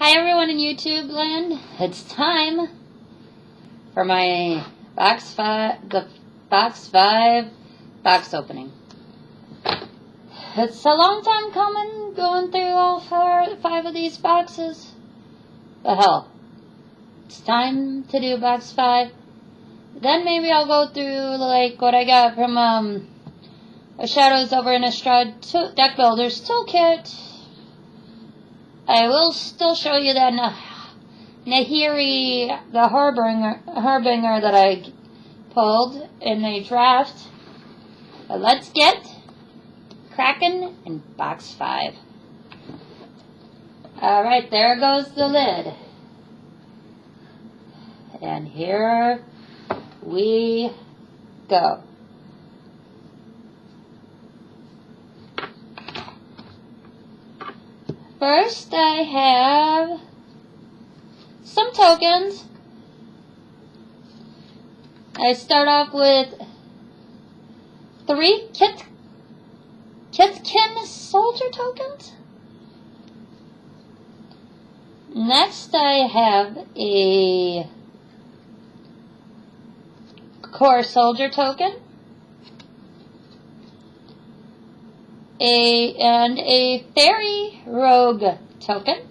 Hi everyone in YouTube land. It's time for my box 5 box opening. It's a long time coming going through all 5 of these boxes. But hell, it's time to do box 5. Then maybe I'll go through like what I got from a Shadows over Innistrad Deck Builders Toolkit. I will still show you that Nahiri, the Harbinger that I pulled in a draft. But let's get cracking in box 5. Alright, there goes the lid. And here we go. First, I have some tokens. I start off with 3 Kithkin Soldier tokens. Next, I have a Core Soldier token. And a Fairy Rogue token.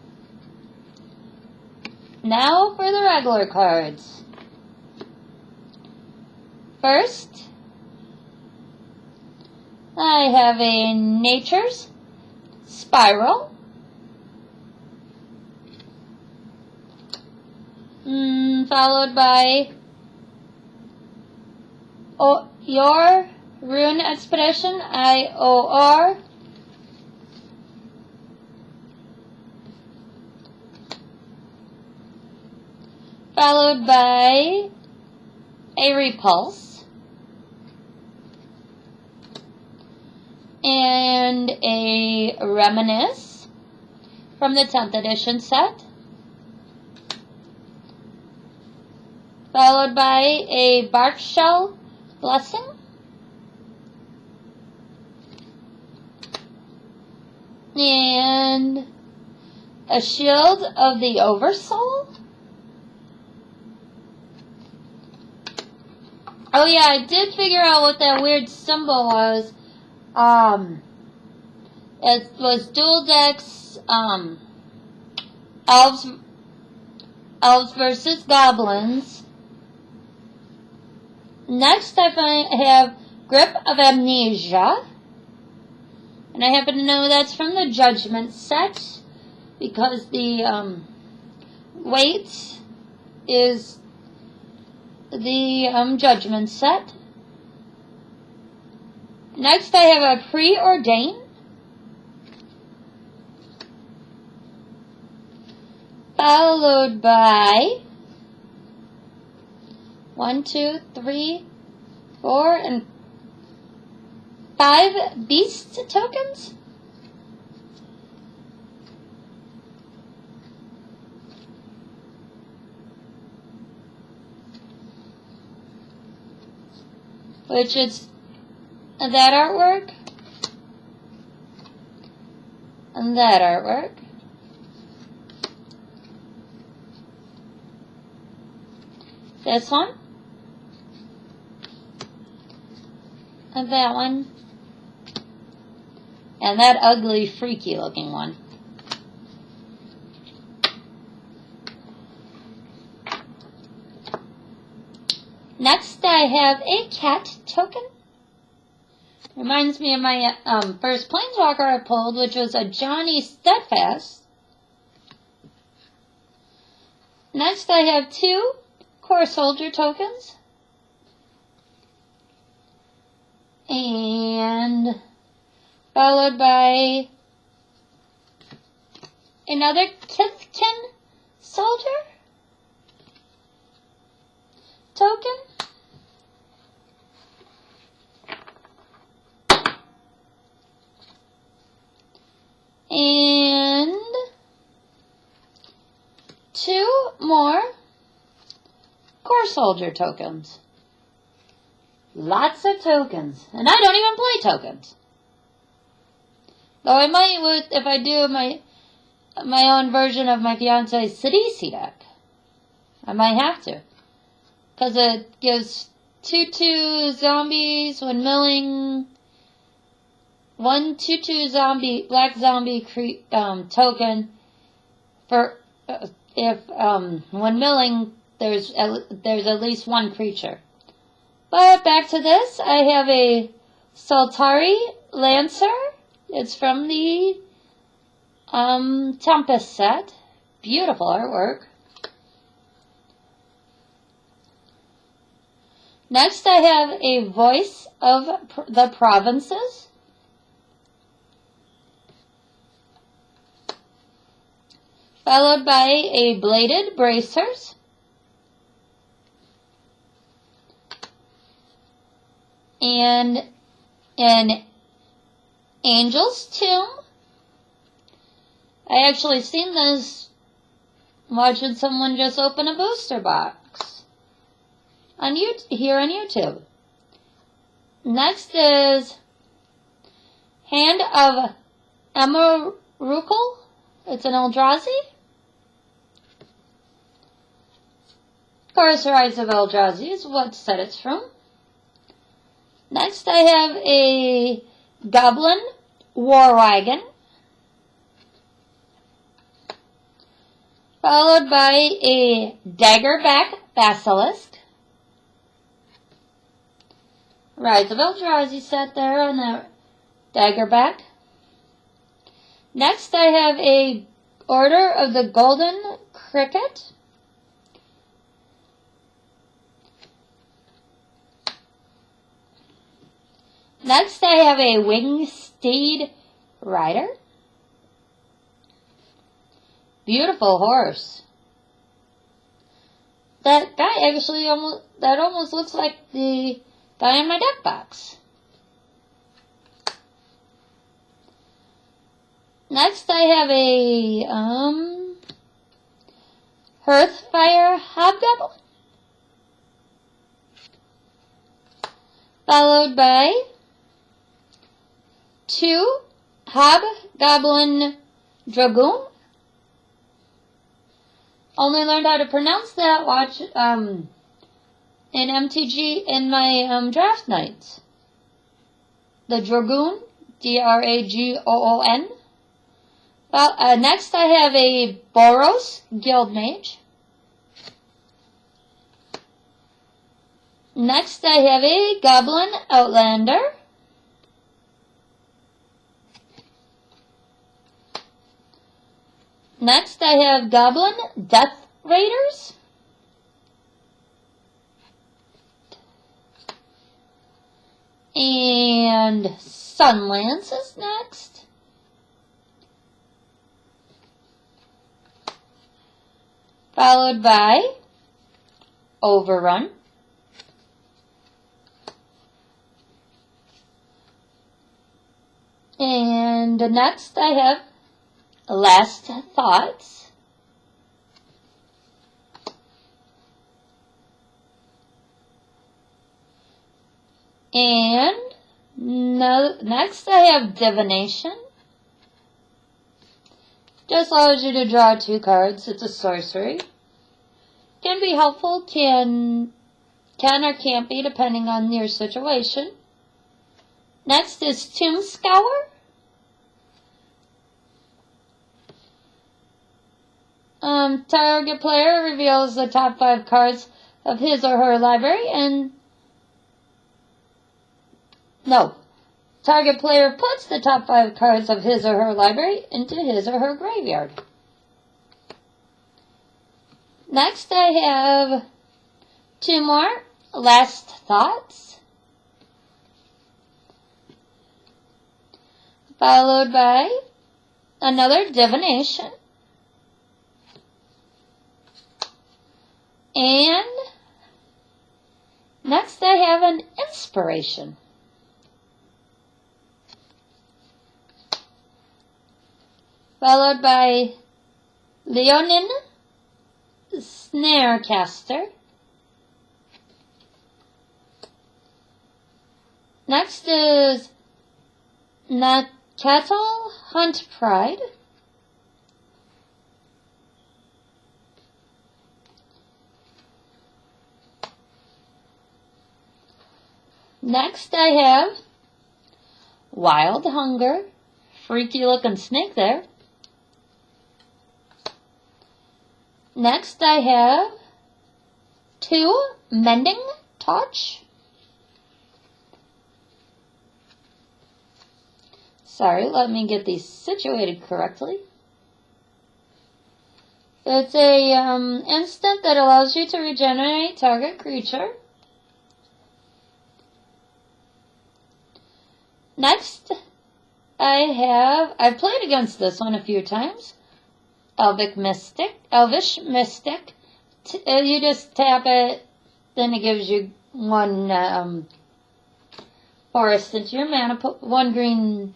Now for the regular cards. First, I have a Nature's Spiral. Followed by Your Rune Expedition, IOR. Followed by a Repulse. And a Reminisce from the 10th edition set. Followed by a Barkshell Blessing. And a Shield of the Oversoul. Oh yeah, I did figure out what that weird symbol was. It was dual decks, elves versus goblins. Next, I have Grip of Amnesia. And I happen to know that's from the Judgment set, because the weight is the Judgment set. Next, I have a Preordain. Followed by 1, 2, 3, 4, and 5 Beast tokens. Which is that artwork. And that artwork. This one. And that one. And that ugly, freaky looking one. Next, I have a cat token. Reminds me of my first Planeswalker I pulled, which was a Johnny Steadfast. Next, I have 2 Core Soldier tokens. And followed by another Kithkin Soldier token. And 2 more Core Soldier tokens. Lots of tokens. And I don't even play tokens. Though I might, if I do, my own version of my fiance's Sidisi deck. I might have to. Because it gives 2/2 zombies when milling. 1/2/2 zombie, black zombie token for if when milling there's at least one creature. But back to this, I have a Soltari Lancer. It's from the Tempest set. Beautiful artwork. Next, I have a Voice of the Provinces. Followed by a Bladed Bracers. And an Angel's Tomb. I actually seen this watching someone just open a booster box on here on YouTube. Next is Hand of Emrakul. It's an Eldrazi. Of course, Rise of Eldrazi is what set it's from. Next, I have a Goblin War Wagon. Followed by a Daggerback Basilisk. Rise of Eldrazi set there on the Daggerback. Next, I have a Order of the Golden Cricket. Next, I have a Wingsteed Rider. Beautiful horse. That guy actually almost looks like the guy in my deck box. Next, I have a Hearthfire Hobgoblin. Followed by 2 Hobgoblin Dragoon. Only learned how to pronounce that in MTG in my draft nights. The Dragoon, Dragoon. Well, next I have a Boros Guildmage. Next I have a Goblin Outlander. Next I have Goblin Death Raiders. And Sunlance is next. Followed by Overrun. And next I have Last Thoughts. And next I have Divination. Just allows you to draw 2 cards. It's a sorcery. Can be helpful, can or can't be depending on your situation. Next is Tomb Scour. Target player reveals the top 5 cards of his or her library target player puts the top 5 cards of his or her library into his or her graveyard. Next I have 2 more Last Thoughts. Followed by another Divination. And next I have an Inspiration. Followed by Leonin Snarecaster. Next is Nakatal Hunt Pride. Next I have Wild Hunger. Freaky looking snake there. Next I have 2 Mending Touch. Sorry, let me get these situated correctly. It's a instant that allows you to regenerate target creature. Next, I've played against this one a few times. Elvish Mystic. You just tap it, then it gives you 1 forest into your mana pool, 1 green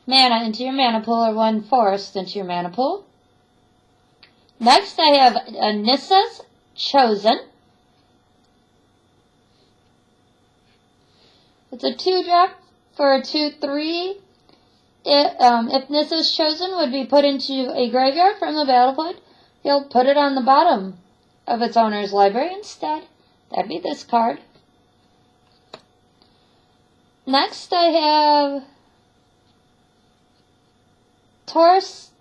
mana into your mana pool, or 1 forest into your mana pool. Next, I have Nissa's Chosen. It's a 2-drop for a 2/3. If Nissa's Chosen would be put into a graveyard from the battlefield, you'll put it on the bottom of its owner's library instead. That'd be this card. Next, I have Torsten's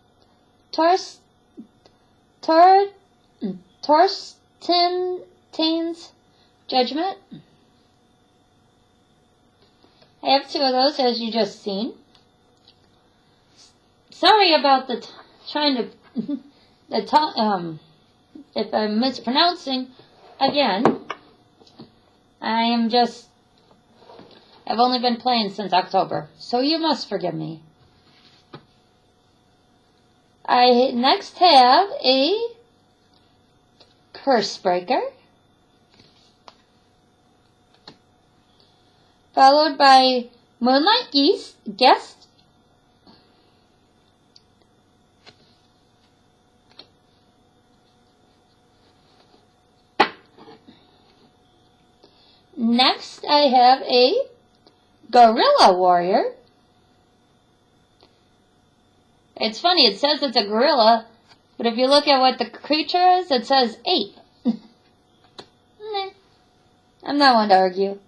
Judgment. I have 2 of those, as you just seen. Sorry about the trying to if I'm mispronouncing again. I've only been playing since October, so you must forgive me. I next have a Cursebreaker, followed by Moonlight Guest, next I have a Gorilla Warrior. It's funny, it says it's a gorilla, but if you look at what the creature is, it says ape. I'm not one to argue.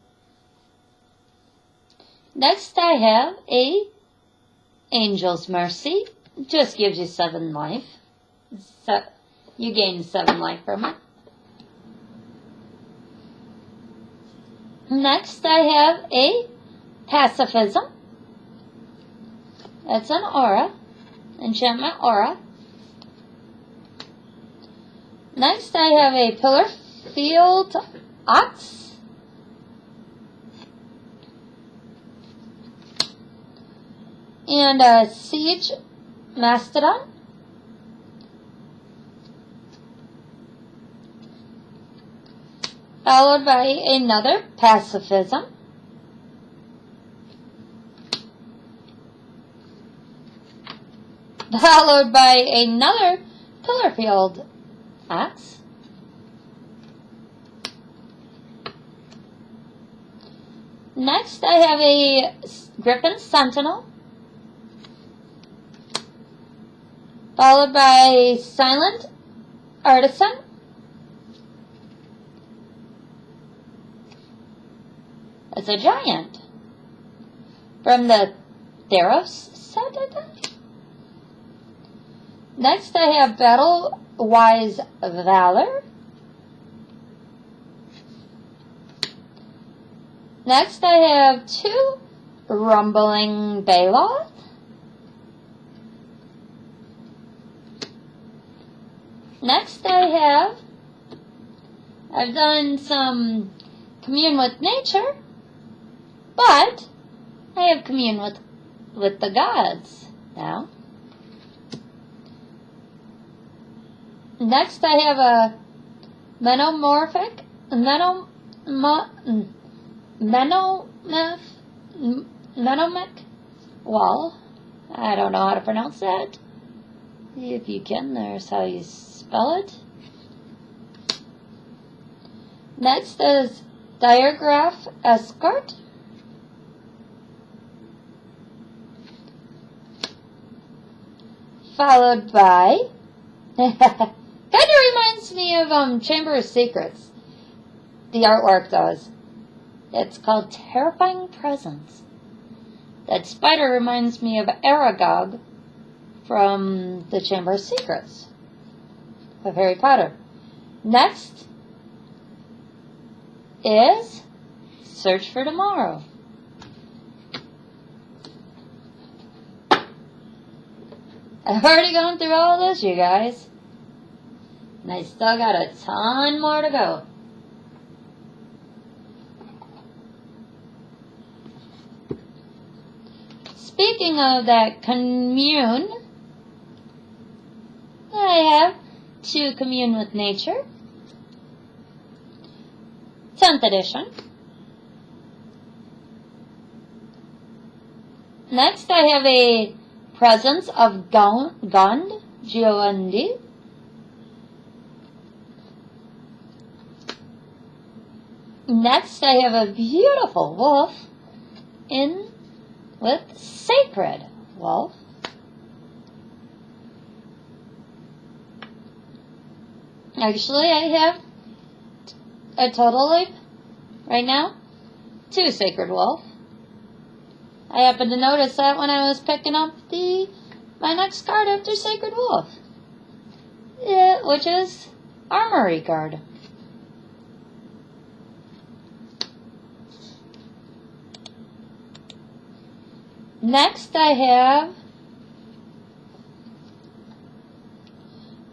Next I have a Angel's Mercy. It just gives you 7 life. So you gain 7 life from it. Next I have a Pacifism. That's an aura. Enchantment Aura. Next I have a Pillarfield Ox. And a Siege Mastodon. Followed by another Pacifism. Followed by another Pillarfield Ox. Next, I have a Griffin Sentinel. Followed by Silent Artisan. It's a giant. From the Theros set, I think. Next, I have Battle Wise Valor. Next, I have 2 Rumbling Baloth. Next, I've done some Commune with Nature, but I have Commune with the Gods now. Next, I have a Menomorphic Wall. I don't know how to pronounce that. If you can, there's how you spell it. Next is Diregraph Escort. Followed by kind of reminds me of Chamber of Secrets. The artwork does. It's called Terrifying Presence. That spider reminds me of Aragog from the Chamber of Secrets of Harry Potter. Next is Search for Tomorrow. I've already gone through all this, you guys. And I still got a ton more to go. Speaking of that commune, I have To Commune with Nature, 10th edition. Next, I have a Presence of Gond, G-O-N-D. Next, I have a beautiful wolf in with Sacred Wolf. Actually, I have a total right now 2 Sacred Wolf. I happened to notice that when I was picking up my next card after Sacred Wolf, which is Armory card. Next, I have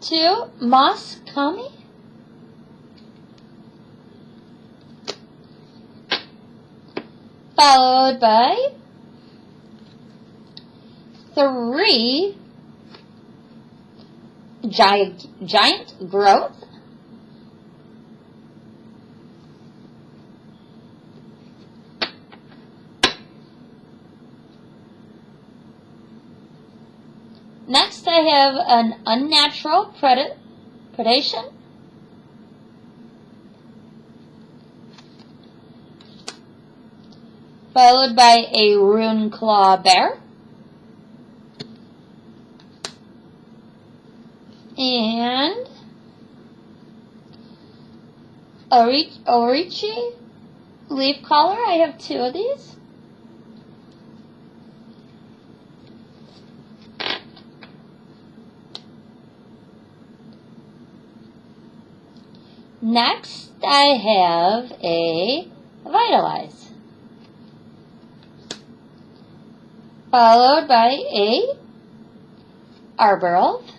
2 Moss Kami. Followed by 3 Giant Growth. Next, I have an Unnatural Predation. Followed by a Rune Claw Bear. And Orichi Leaf Collar. I have 2 of these. Next, I have a Vitalize, followed by a Arbor Elf.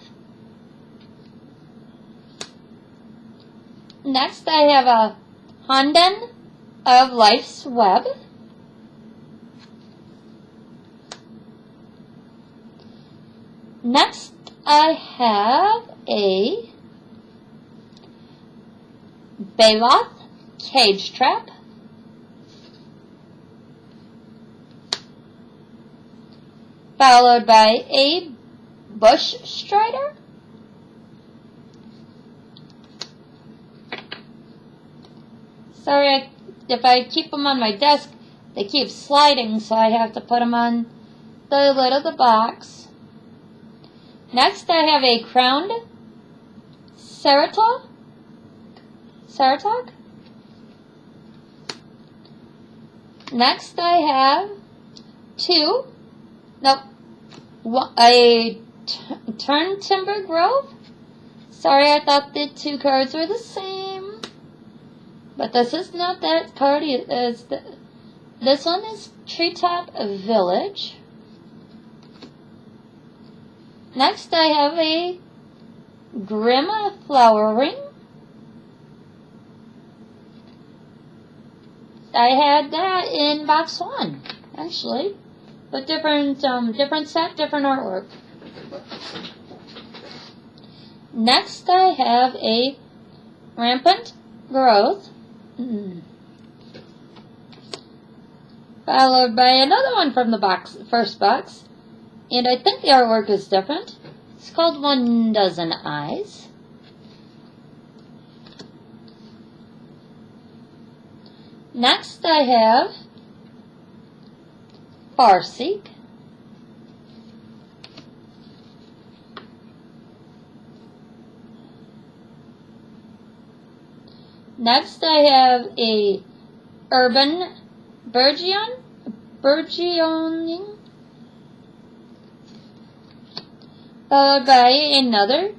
Next, I have a Honden of Life's Web. Next, I have a Baloth Cage Trap. Followed by a Bush Strider. Sorry if I keep them on my desk, they keep sliding, so I have to put them on the lid of the box. Next, I have a Crowned Ceratog. Next, I have a Turntimber Grove. Sorry, I thought the 2 cards were the same. But this is not that card. This one is Treetop Village. Next, I have a Grim Flower Ring. I had that in box 1, actually, but different set, different artwork. Next, I have a Rampant Growth, followed by another one from the first box, and I think the artwork is different. It's called 1 Dozen Eyes. Next, I have Farseek. Next, I have a Urban Burgeoning, followed by another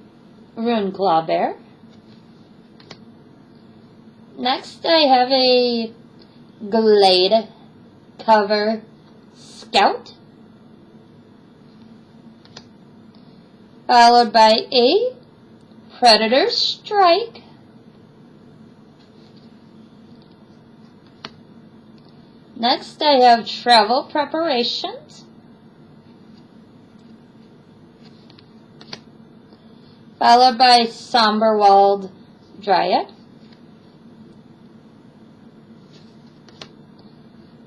Runeclaw bear. Next I have a Glade Cover Scout, followed by a Predator Strike, next I have Travel Preparations, followed by Somberwald Dryad,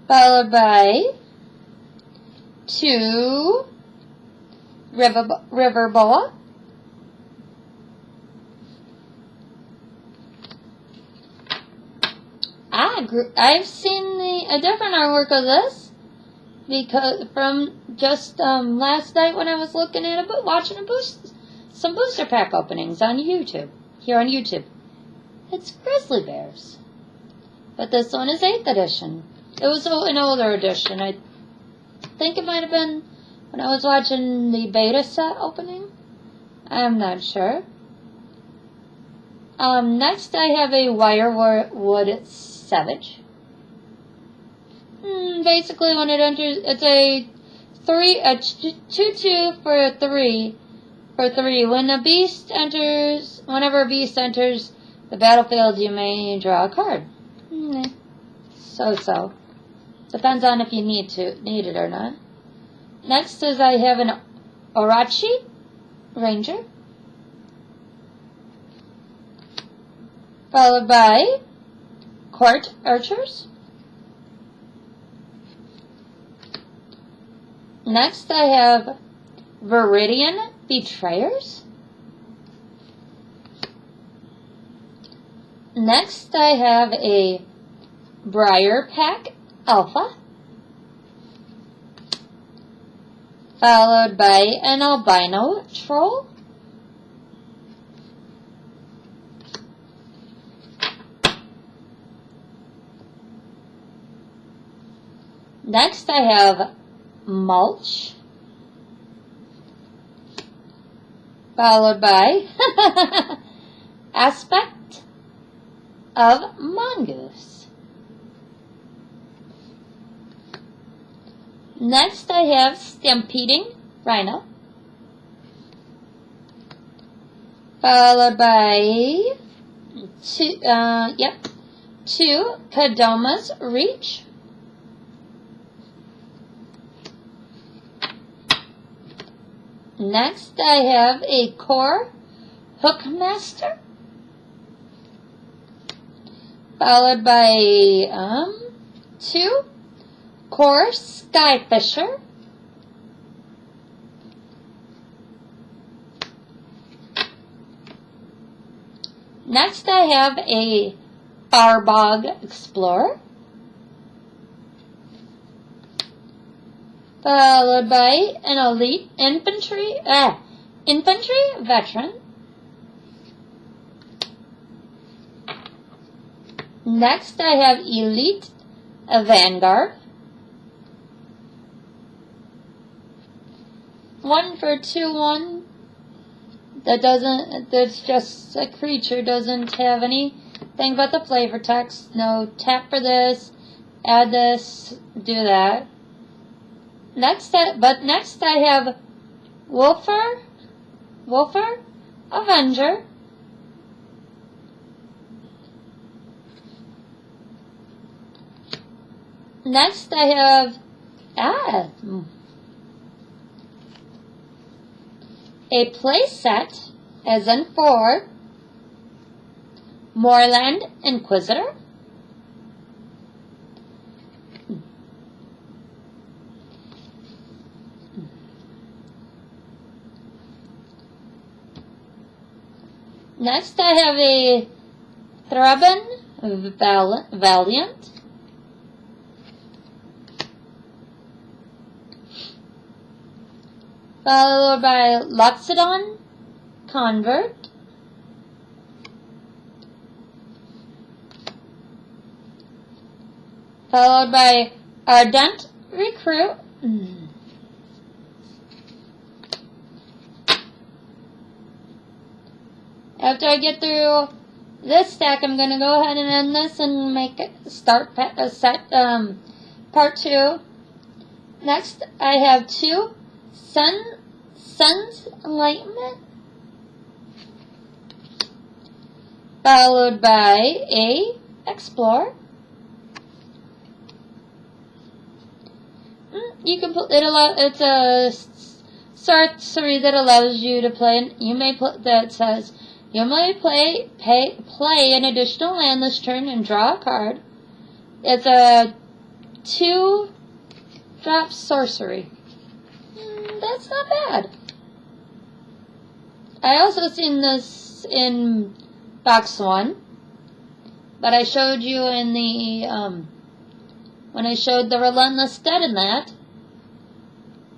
followed by 2 River Boa, I've seen a different artwork of this because from just last night when I was looking at watching some booster pack openings on YouTube, here on YouTube. It's grizzly bears, but this one is 8th edition. It was an older edition. I think it might have been when I was watching the beta set opening. I'm not sure. Next I have a Wirewood Savage. Basically when it enters, it's a 2/2 for 3. For 3, whenever a beast enters the battlefield, you may draw a card. So. Depends on if you need it or not. Next is I have an Orochi Ranger, followed by Court Archers. Next I have Viridian Betrayers. Next I have a Briar Pack Alpha, followed by an Albino Troll, next I have Mulch, followed by Aspect of Mongoose. Next I have Stampeding Rhino, followed by 2 Kadoma's Reach, next I have a Core Hookmaster, followed by 2 Core Skyfisher, next I have a Farbog Explorer, followed by an Elite Infantry Veteran, next I have Elite Vanguard, 1 for 2/1. That's just a creature, doesn't have anything but the flavor text. No tap for this, add this, do that. Next I have Wolfer Avenger, next I have a playset, as in 4 Moorland Inquisitor, next I have a Thraben Valiant, followed by Loxodon Convert, followed by Ardent Recruit. After I get through this stack, I'm going to go ahead and end this and make it part 2. Next, I have 2 Sun's Enlightenment, followed by a Explore. You can put it's a sorcery that allows you to play. You may put that says you may play an additional land this turn and draw a card. It's a 2-drop sorcery. That's not bad. I also seen this in box 1, but I showed you in the when I showed the Relentless Dead in that,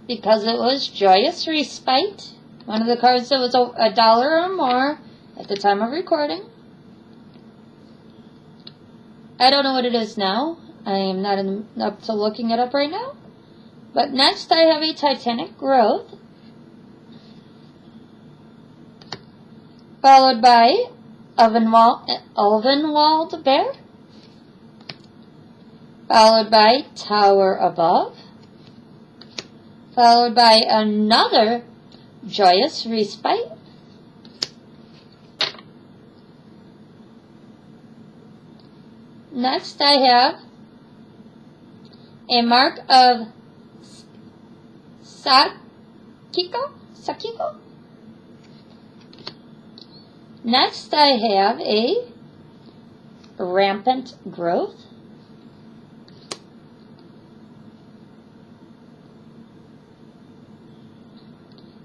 because it was Joyous Respite, one of the cards that was $1 or more at the time of recording. I don't know what it is now. I am not up to looking it up right now. But next I have a Titanic Growth, followed by Ulvenwald Bear, followed by Tower Above, followed by another Joyous Respite, next I have a Mark of Sakiko. Next I have a Rampant Growth,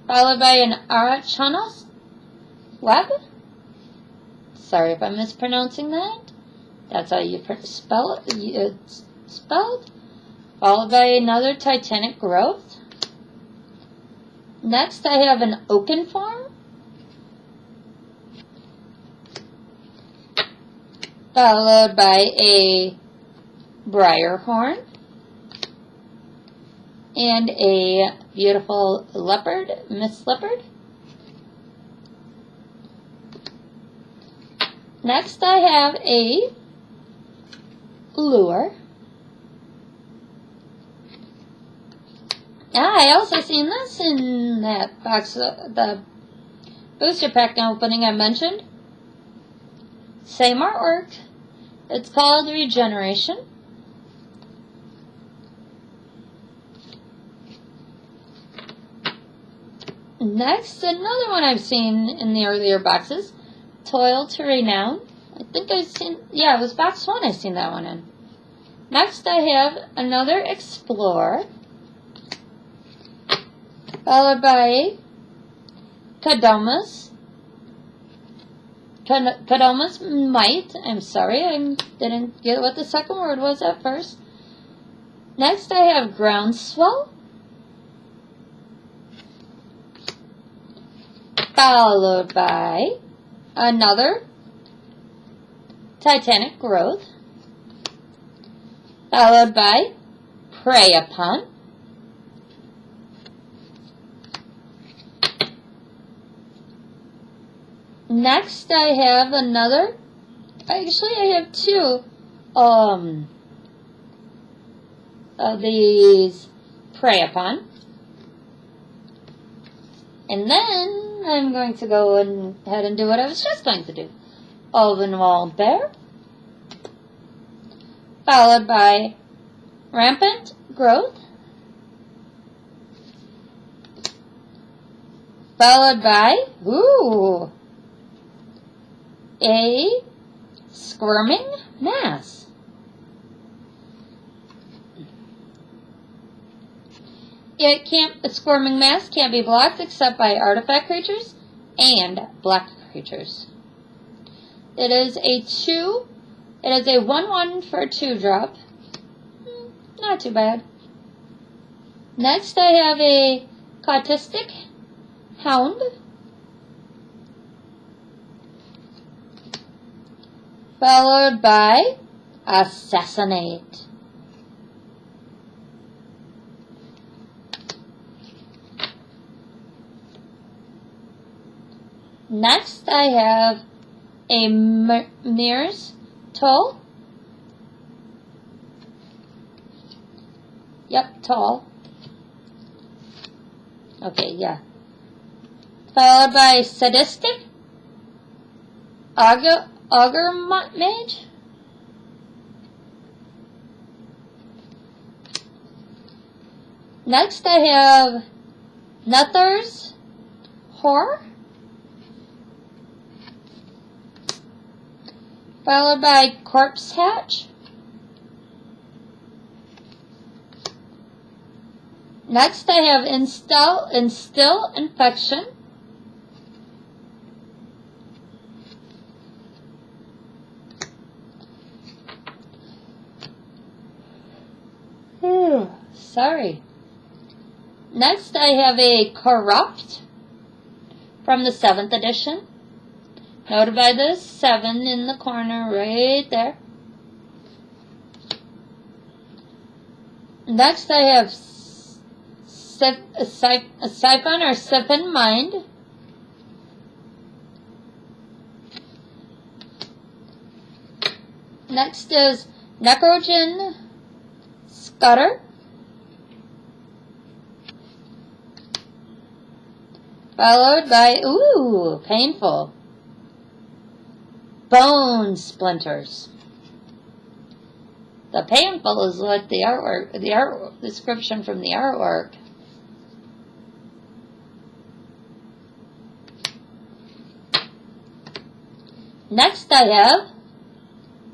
followed by an Arachanos Web. Sorry if I'm mispronouncing that. That's how you spell it. It's spelled. Followed by another Titanic Growth. Next I have an Oakenform, followed by a Briarhorn, and a beautiful leopard, Miss Leopard. Next I have a Lure. I also seen this in that box, the booster pack opening I mentioned. Same artwork. It's called Regeneration. Next, another one I've seen in the earlier boxes, Toil to Renown. I think I've seen, yeah, it was box 1 I seen that one in. Next, I have another Explore, followed by Kodoma's Might. I'm sorry, I didn't get what the second word was at first. Next, I have Groundswell, followed by another Titanic Growth, followed by Prey Upon, next I have another, actually I have 2 of these Prey Upon, and then I'm going to go ahead and do what I was just going to do. Ulvenwald Bear, followed by Rampant Growth, followed by, a Squirming Mass. A Squirming Mass can't be blocked except by artifact creatures and black creatures. It is a 1/1 for a 2-drop. Not too bad. Next I have a Caustic Hound, followed by Assassinate. Next, I have a Mears Toll. Yep, Toll. Okay, yeah. Followed by Sadistic, Augur Mage, next I have Nether's Horror, followed by Corpse Hatch, next I have Instill Infection, sorry. Next I have a Corrupt from the 7th edition. Noted by the 7 in the corner right there. Next I have Siphon or Siphon Mind. Next is Necrogen Scudder. Followed by, ooh, painful, Bone Splinters. The painful is like the art description from the artwork. Next I have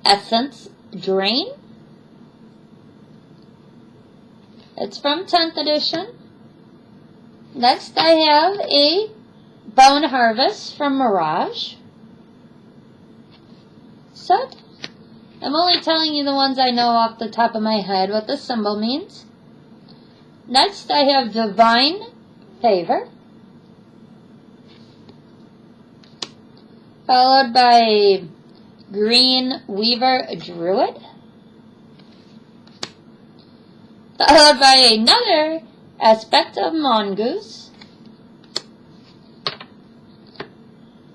Essence Drain. It's from 10th edition. Next I have a Bone Harvest from Mirage set. I'm only telling you the ones I know off the top of my head what the symbol means. Next I have Divine Favor, followed by Green Weaver Druid, followed by another Aspect of Mongoose.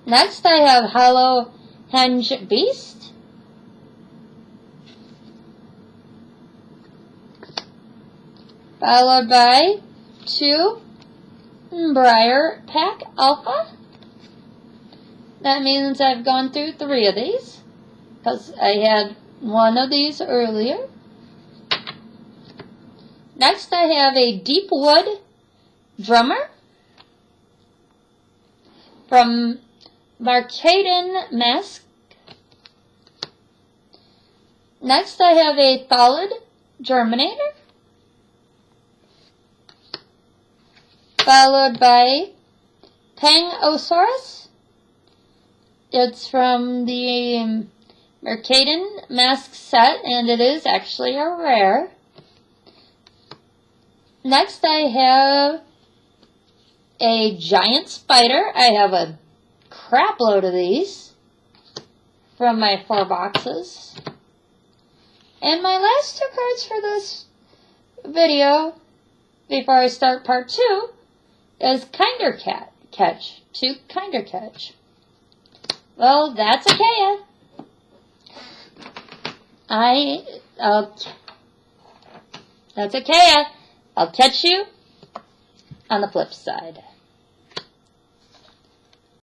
Next I have Hollow Henge Beast, followed by 2 Briar Pack Alpha. That means I've gone through 3 of these, because I had 1 of these earlier. Next I have a Deepwood Drummer from Marcaden Mask. Next I have a Thallid Germinator, followed by Pangosaurus. It's from the Mercaden Mask set, and it is actually a rare. Next I have a Giant Spider. I have a crap load of these from my 4 boxes. And my last 2 cards for this video, before I start part 2, is Kinder Catch. 2 Kinder Catch. Well, that's okay. That's okay. I'll catch you on the flip side.